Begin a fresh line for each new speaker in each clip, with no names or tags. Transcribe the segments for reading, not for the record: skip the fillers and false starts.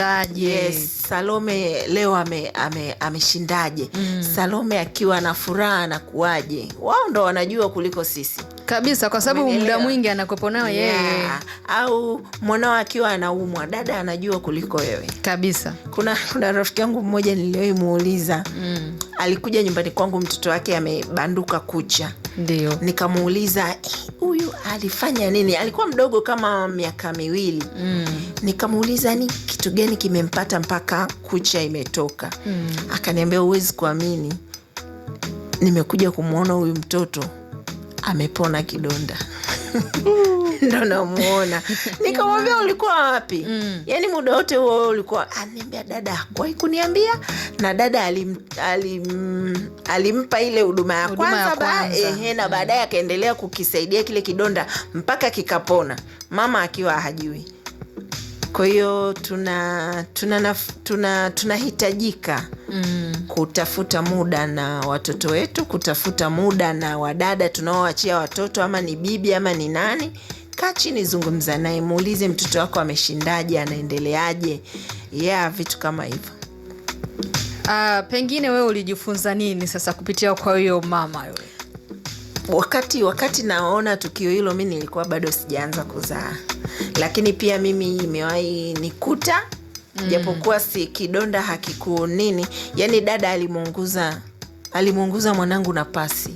ameshindaje?
Yes, Salome leo ameshindaje? Salome akiwa na furaha na kuaje? Wao ndo wanajua kuliko sisi.
Kabisa, kwa sababu muda mwingi anakuepo nao yeye.
Au mwanao akiwa anaumwa, dada anajua kuliko wewe.
Kabisa.
Kuna rafiki yangu mmoja niliyomuuliza, alikuja nyumbani kwangu, mtoto wake amebanduka kucha.
Ndio.
Nikamuuliza, huyu alifanya nini? Alikuwa mdogo kama miaka 2. Nikamuuliza, ni kitu gani kimempata mpaka kucha imetoka? Akaniambia, huwezi kuamini, nimekuja kumuona huyu mtoto amepona kidonda. Ndo namuona. Nikamwambia, ulikuwa wapi? Yani muda wote huo ulikuwa? Ananiambia, dada hakuwahi kuniambia, na dada alimpa ile huduma ya kwanza. Na baadaye akaendelea kukisaidia kile kidonda mpaka kikapona, mama akiwa hajui. Kwa hiyo tunahitajika kutafuta muda na watoto wetu, kutafuta muda na wadada tunaoachia watoto, ama ni bibi ama ni nani. Kaa chini, zungumza naye, muulize mtoto wako ameshindaje, anaendeleaje. Vitu kama hivyo.
Pengine wewe ulijifunza nini sasa kupitia kwa hiyo mama yule?
Wakati naona tukio hilo, mimi nilikuwa bado sijaanza kuzaa, lakini pia mimi imewahi nikuta, japokuwa si kidonda hakiku nini. Yani dada alimuunguza mwanangu na pasi.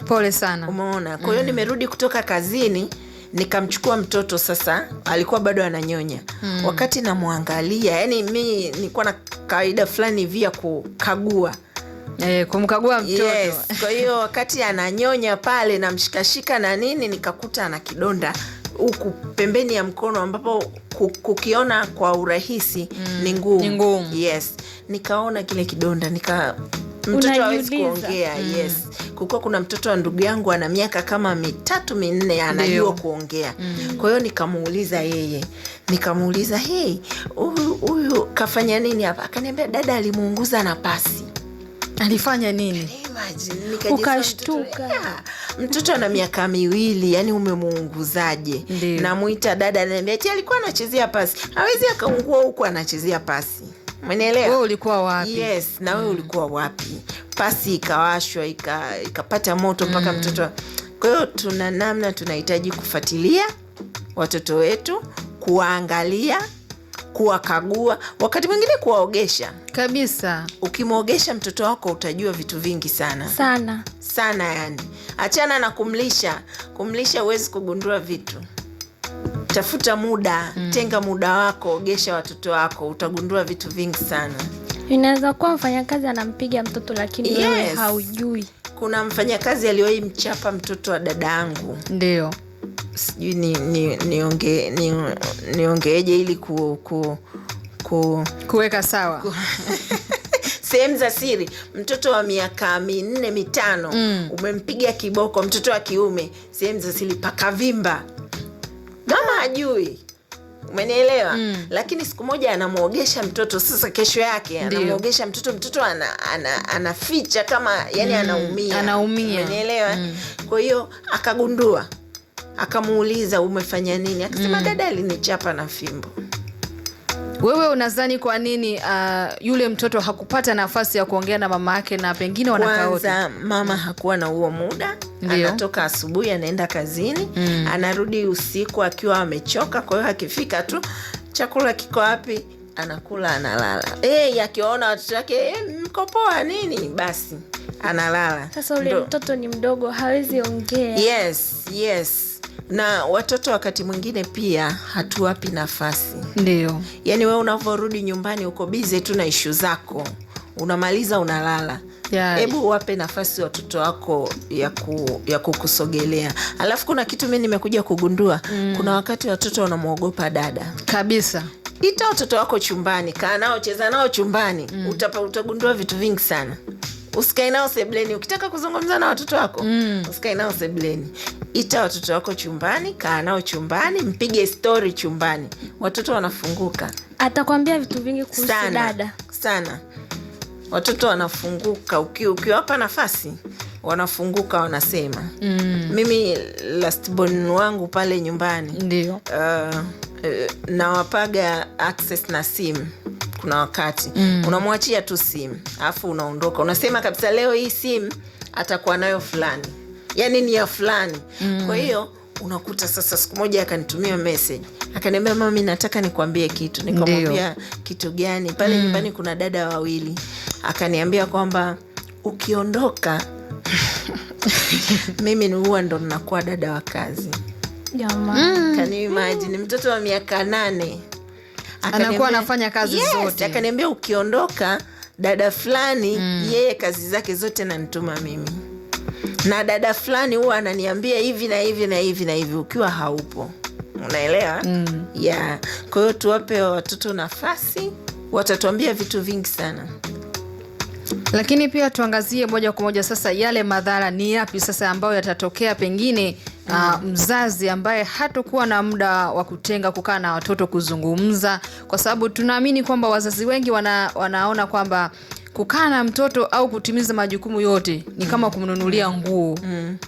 Pole sana.
Umeona? Kwa hiyo nimerudi kutoka kazini, nikamchukua mtoto, sasa alikuwa bado ananyonya. Wakati namwangalia, yani mimi nilikuwa na kawaida fulani hivi ya kukagua,
kumkagua mtoto.
Yes. Kwa hiyo wakati ananyonya pale na mshikashika na nini, nikakuta ana kidonda huku pembeni ya mkono, ambapo kukiona kwa urahisi ni ngumu. Yes. Nikaona kile kidonda, mtoto hawezi kuongea. Yes. Kulikuwa kuna mtoto wa ndugu yangu ana miaka kama 3, 4 anajua kuongea. Kwa hiyo nikamuuliza yeye. Nikamuuliza, huyu kafanya nini hapa? Akaniambia, dada alimuunguza na pasi.
Alifanya nini?
Ukashtuka.
Mtoto ana miaka 2, yani umemuunguzaje? Namuita dada, ananiambia eti alikuwa anachezea pasi. Hawezi akaungua huku anachezea pasi. Umeelewa?
Wewe ulikuwa wapi?
Yes, na wewe ulikuwa wapi? Pasi ikawashwa, ikapata moto mpaka mtoto. Kwa hiyo tunahitaji kufuatilia watoto wetu, kuwaangalia, kuwakagua, wakati mwingine kuwaogesha.
Kabisa.
Ukimwogesha mtoto wako utajua vitu vingi sana. Sana yani. Achana na kumlisha huwezi kugundua vitu. Tafuta muda, tenga muda wako, ogesha watoto wako, utagundua vitu vingi sana.
Inaweza kuwa mfanyakazi anampiga mtoto lakini wewe haujui. Kuna
mfanyakazi aliwahi mchapa mtoto wa dadangu.
Ndio.
Sijui niongeeje ili
kuweka sawa.
Sehemu za siri. Mtoto wa miaka 4, 5 umempiga kiboko, mtoto wa kiume, sehemu za siri pakavimba. Mama hajui. Umenielewa? Lakini siku moja anamuogesha mtoto, sasa kesho yake anamuogesha mtoto anaficha kama yani anaumia. Umenielewa? Kwa hiyo akagundua, akamuuliza, umefanya nini? Akasema, dada alinichapa na fimbo.
Wewe unadhani kwa nini yule mtoto hakupata nafasi ya kuongea na mama yake, na pengine wanakaa wote?
Kwanza mama hakuwa na huo muda. Anatoka asubuhi anaenda kazini, anarudi usiku akiwa amechoka. Kwa hiyo akifika tu, chakula kiko wapi, anakula, analala. Akiwaona watoto wake mko poa nini, basi analala.
Sasa ule mtoto ni mdogo, hawezi ongea.
Yes. Na watoto wakati mwingine pia hatuwapi nafasi.
Ndio.
Yani wewe unavyorudi nyumbani uko busy tu na issue zako, unamaliza unalala. Hebu wape nafasi watoto wako ya kukusogelea. Alafu kuna kitu mimi nimekuja kugundua, kuna wakati watoto wanamuogopa dada.
Kabisa.
Ita watoto wako chumbani, kaa nao, cheza nao chumbani. Utagundua vitu vingi sana. Usikae nao sebleni. Ukitaka kuzungumza na watoto wako, usikae nao sebleni. Ita watoto wako chumbani, kaa nao chumbani, mpige story chumbani. Watoto wanafunguka.
Atakwambia vitu vingi kuhusu dada.
Sana. Watoto wanafunguka. Ukiwapa nafasi, wanafunguka, wanasema. Mimi last born wangu pale nyumbani.
Ndio.
nawapaga access na simu. Kuna wakati unamwachia tu simu alafu unaondoka, unasema kabisa leo hii simu atakuwa nayo fulani, yani ni ya fulani. Kwa hiyo unakuta sasa, siku moja akanitumia message akaniambia, mami nataka nikwambie kitu. Nikamwambia kitu gani? Pale nyumbani kuna dada wawili. Akaniambia kwamba ukiondoka mimi huwa ndo nakuwa dada wa kazi. Can you imagine? Mtoto wa miaka 8
anakuwa anafanya kazi zote.
Akaniambia ukiondoka dada fulani yeye kazi zake zote nanituma mimi, na dada fulani huwa ananiambia hivi na hivi na hivi na hivi ukiwa haupo. Unaelewa? Yeah. Kwa hiyo tuwape watoto nafasi, watatuambia vitu vingi sana.
Lakini pia tuangazie moja kwa moja sasa yale madhara ni yapi sasa ambayo yatatokea pengine mzazi ambaye hatakuwa na muda wa kutenga kukaa na watoto kuzungumza, kwa sababu tunaamini kwamba wazazi wengi wanaona kwamba kukaa na mtoto au kutimiza majukumu yote ni kama kumnunulia nguo,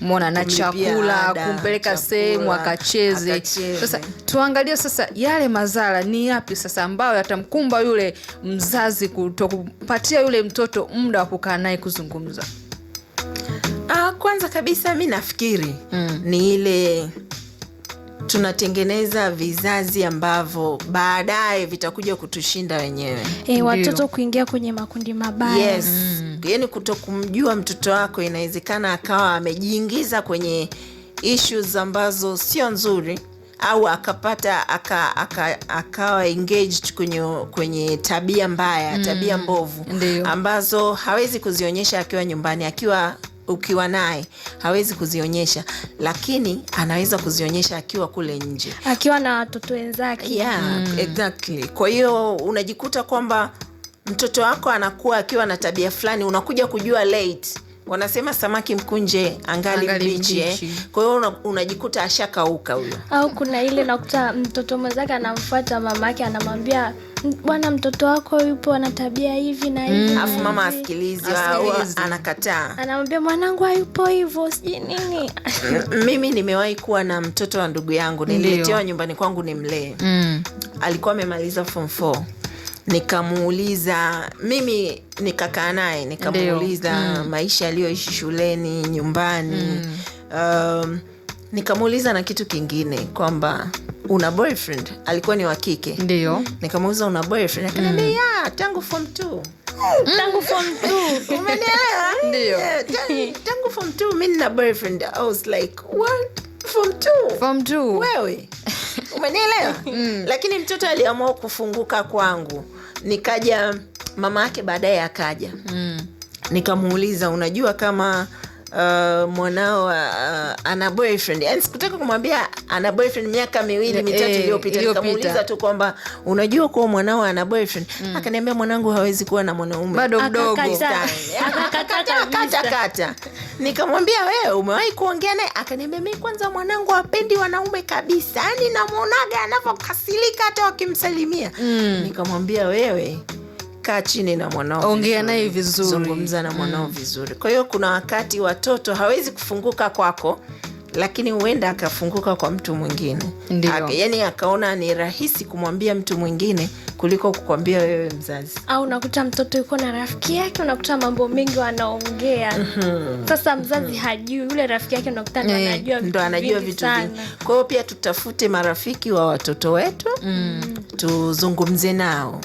umeona, na chakula, kumpeleka sehemu akacheze. Sasa tuangalie sasa yale madhara ni yapi sasa ambayo yatamkumba yule mzazi kutokupatia yule mtoto muda wa kukaa naye kuzungumza.
Kwanza kabisa mimi nafikiri ni ile tunatengeneza vizazi ambavyo baadaye vitakuja kutushinda wenyewe.
Watoto kuingia kwenye makundi mabaya.
Yes. Yani kutokumjua mtoto wako, inawezekana akawa amejiingiza kwenye issues ambazo sio nzuri, au akapata akawa engaged kwenye tabia mbaya, tabia mbovu ambazo hawezi kuzionyesha akiwa nyumbani, ukiwa naye hawezi kuzionyesha, lakini anaweza kuzionyesha akiwa kule nje,
akiwa na watoto wenzake.
Yeah, exactly. Kwa hiyo unajikuta kwamba mtoto wako anakuwa akiwa na tabia fulani, unakuja kujua late. Wanasema samaki mkunje angali mbichi. Kwa hiyo unajikuta ashakauka huyo.
Au kuna ile nakuta mtoto mwenzake anamfuata mamake, anamwambia bwana, mtoto wako yupo ana tabia hivi na hivi.
Afu mama asikilizi, anakataa.
Anamwambia mwanangu hayupo hivyo, siji nini.
Mimi nimewahi kuwa na mtoto wa ndugu yangu, nililetewa nyumbani kwangu nimlee. Alikuwa amemaliza form 4. Nikamuuliza, mimi nikakaa naye nikamuuliza maisha aliyoishi shuleni, nyumbani. Nikamuuliza na kitu kingine kwamba una boyfriend? Alikuwa ni wa kike. Nikamuuliza una boyfriend? Akaniambia yeah, tangu form 2.
Tangu form 2.
Umenielewa?
Ndio.
Tangu form 2 mimi nina boyfriend. I was like, what? Form 2?
Form 2?
Wewe. Umenielewa? Lakini mtoto aliamua kufunguka kwangu. Nikaja, mama yake baadaye akaja. Nikamuuliza, unajua kama mwanao ana boyfriend? Yani sikutaka kumwambia ana boyfriend miaka 2 mitatu iliyopita. Nikamuuliza tu kwamba unajua kwa mwanao ana boyfriend? Akaniambia mwanangu hawezi kuwa na mwanaume,
bado mdogo.
Akakata. Nikamwambia wewe umewahi kuongea naye? Akaniambia mimi kwanza mwanangu hapendi wanaume kabisa, yani namuonaga anavyokasilika hata wakimsalimia. Nikamwambia wewe kaa chini na mwanao,
ongea naye vizuri,
zungumza na mwanao vizuri. Kwa hiyo kuna wakati watoto hawezi kufunguka kwako, lakini huenda akafunguka kwa mtu mwingine. Yani akaona ni rahisi kumwambia mtu mwingine kuliko kukwambia wewe mzazi.
Au unakuta mtoto yuko na rafiki yake, unakuta mambo mengi wanaongea. Sasa mzazi hajui, yule rafiki yake unakuta ndo anajua vitu vingi.
Kwa hiyo pia tutafute marafiki wa watoto wetu, tuzungumze nao.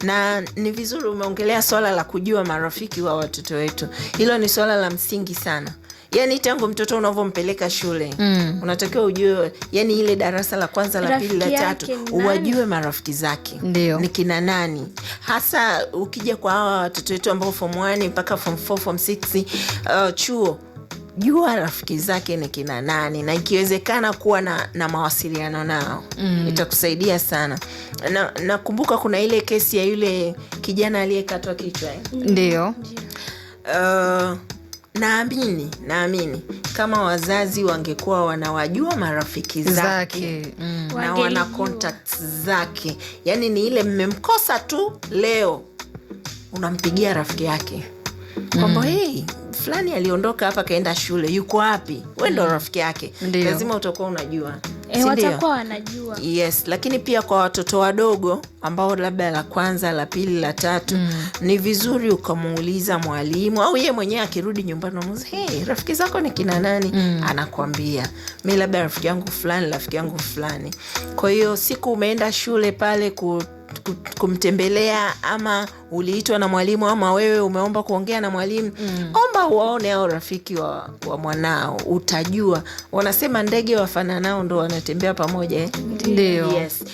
Na ni vizuri umeongelea swala la kujua marafiki wa watoto wetu. Hilo ni swala la msingi sana. Yani tangu mtoto unavyompeleka shule, unatakiwa ujue, yani ile darasa la kwanza, la pili, la tatu, uwajue marafiki zake ni kina nani. Hasa ukija kwa hawa watoto wetu ambao form 1 mpaka form 4, form 6 chuo, jua rafiki zake ni kina nani, na ikiwezekana kuwa na mawasiliano nao. Itakusaidia sana. Nakumbuka kuna ile kesi ya yule kijana aliyekatwa kichwa.
Ndio.
Naamini kama wazazi wangekuwa wanawajua marafiki zake na wana contacts zake, yani ni ile mmemkosa tu leo unampigia rafiki yake kwamba hey, fulani aliondoka hapa kaenda shule, yuko wapi? Wewe ndo rafiki yake, lazima utakuwa unajua.
watakuwa wanajua.
Yes, lakini pia kwa watoto wadogo ambao labda la kwanza, la pili, la tatu, ni vizuri ukamuuliza mwalimu au yeye mwenyewe akirudi nyumbani unamuuliza, hey, rafiki zako ni kina nani? Anakwambia mi labda rafiki yangu fulani, rafiki yangu fulani. Kwa hiyo siku umeenda shule pale kumtembelea, ama uliitwa na mwalimu, ama wewe umeomba kuongea na mwalimu, omba uwaone hao rafiki wa mwanao. Utajua, wanasema ndege wafananao ndo wanatembea pamoja.
Ndio.
Yes.